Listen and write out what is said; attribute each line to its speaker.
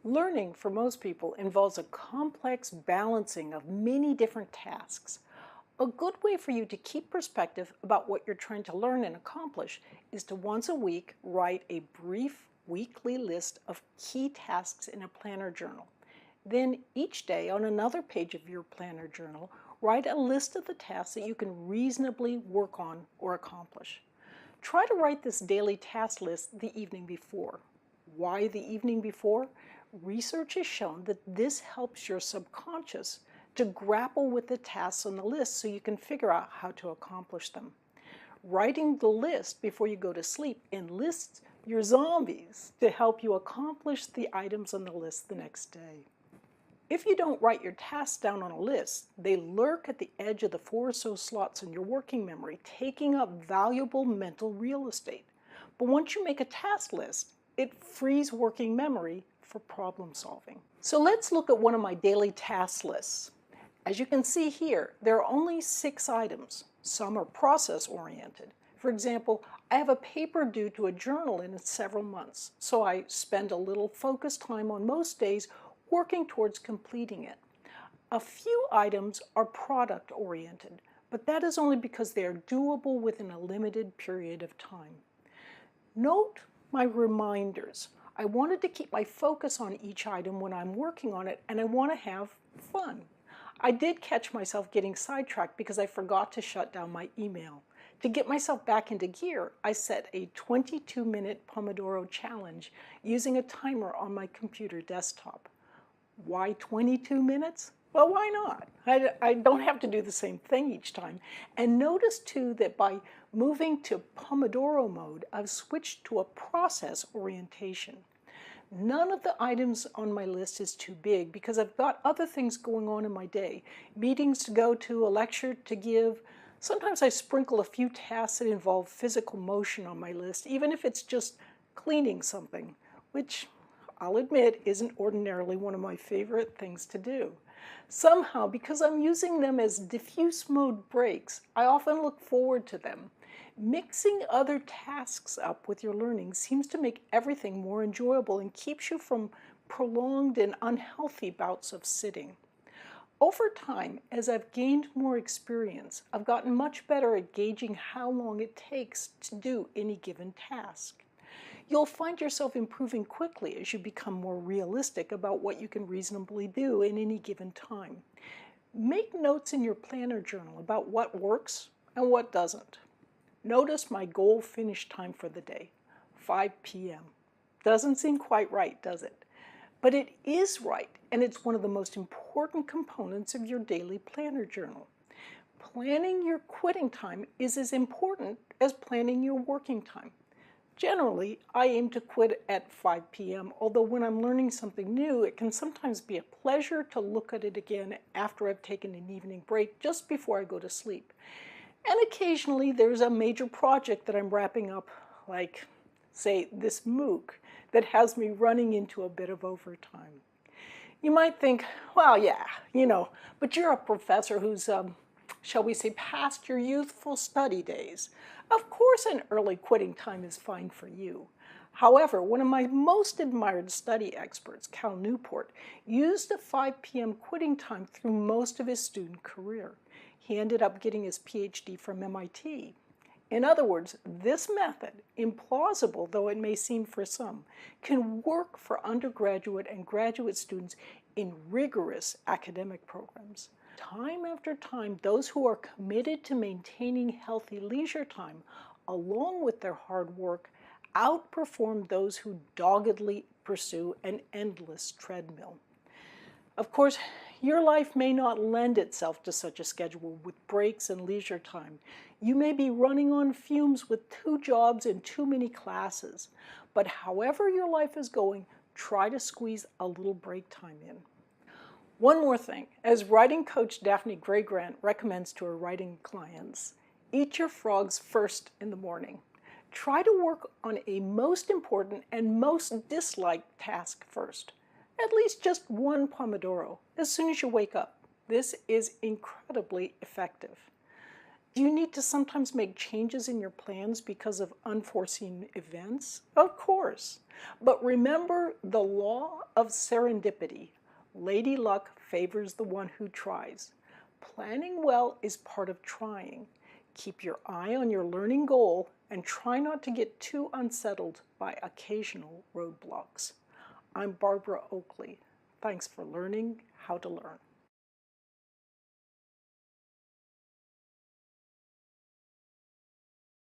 Speaker 1: Learning for most people involves a complex balancing of many different tasks. A good way for you to keep perspective about what you're trying to learn and accomplish is to once a week write a brief weekly list of key tasks in a planner journal. Then each day on another page of your planner journal, write a list of the tasks that you can reasonably work on or accomplish. Try to write this daily task list the evening before. Why the evening before? Research has shown that this helps your subconscious to grapple with the tasks on the list so you can figure out how to accomplish them. Writing the list before you go to sleep enlists your zombies to help you accomplish the items on the list the next day. If you don't write your tasks down on a list, they lurk at the edge of the 4 or so slots in your working memory, taking up valuable mental real estate. But once you make a task list, it frees working memory for problem solving. So let's look at one of my daily task lists. As you can see here, there are only 6 items. Some are process oriented. For example, I have a paper due to a journal in several months, so I spend a little focused time on most days working towards completing it. A few items are product oriented, but that is only because they are doable within a limited period of time. Note my reminders. I wanted to keep my focus on each item when I'm working on it, and I want to have fun. I did catch myself getting sidetracked because I forgot to shut down my email. To get myself back into gear, I set a 22-minute Pomodoro challenge using a timer on my computer desktop. Why 22 minutes? Well, why not? I don't have to do the same thing each time. And notice too that by moving to Pomodoro mode, I've switched to a process orientation. None of the items on my list is too big because I've got other things going on in my day. Meetings to go to, a lecture to give. Sometimes I sprinkle a few tasks that involve physical motion on my list, even if it's just cleaning something, which I'll admit isn't ordinarily one of my favorite things to do. Somehow, because I'm using them as diffuse mode breaks, I often look forward to them. Mixing other tasks up with your learning seems to make everything more enjoyable and keeps you from prolonged and unhealthy bouts of sitting. Over time, as I've gained more experience, I've gotten much better at gauging how long it takes to do any given task. You'll find yourself improving quickly as you become more realistic about what you can reasonably do in any given time. Make notes in your planner journal about what works and what doesn't. Notice my goal finish time for the day, 5 p.m. Doesn't seem quite right, does it? But it is right, and it's one of the most important components of your daily planner journal. Planning your quitting time is as important as planning your working time. Generally, I aim to quit at 5 p.m., although when I'm learning something new, it can sometimes be a pleasure to look at it again after I've taken an evening break just before I go to sleep. And occasionally there's a major project that I'm wrapping up, like, say, this MOOC, that has me running into a bit of overtime. You might think, well, yeah, but you're a professor who's, shall we say, past your youthful study days. Of course an early quitting time is fine for you. However, one of my most admired study experts, Cal Newport, used a 5 p.m. quitting time through most of his student career. He ended up getting his PhD from MIT. In other words, this method, implausible though it may seem for some, can work for undergraduate and graduate students in rigorous academic programs. Time after time, those who are committed to maintaining healthy leisure time, along with their hard work, outperform those who doggedly pursue an endless treadmill. Of course, your life may not lend itself to such a schedule with breaks and leisure time. You may be running on fumes with 2 jobs and too many classes. But however your life is going, try to squeeze a little break time in. One more thing, as writing coach Daphne Gray-Grant recommends to her writing clients, eat your frogs first in the morning. Try to work on a most important and most disliked task first. At least just one Pomodoro as soon as you wake up. This is incredibly effective. Do you need to sometimes make changes in your plans because of unforeseen events? Of course. But remember the law of serendipity. Lady Luck favors the one who tries. Planning well is part of trying. Keep your eye on your learning goal and try not to get too unsettled by occasional roadblocks. I'm Barbara Oakley. Thanks for learning how to learn.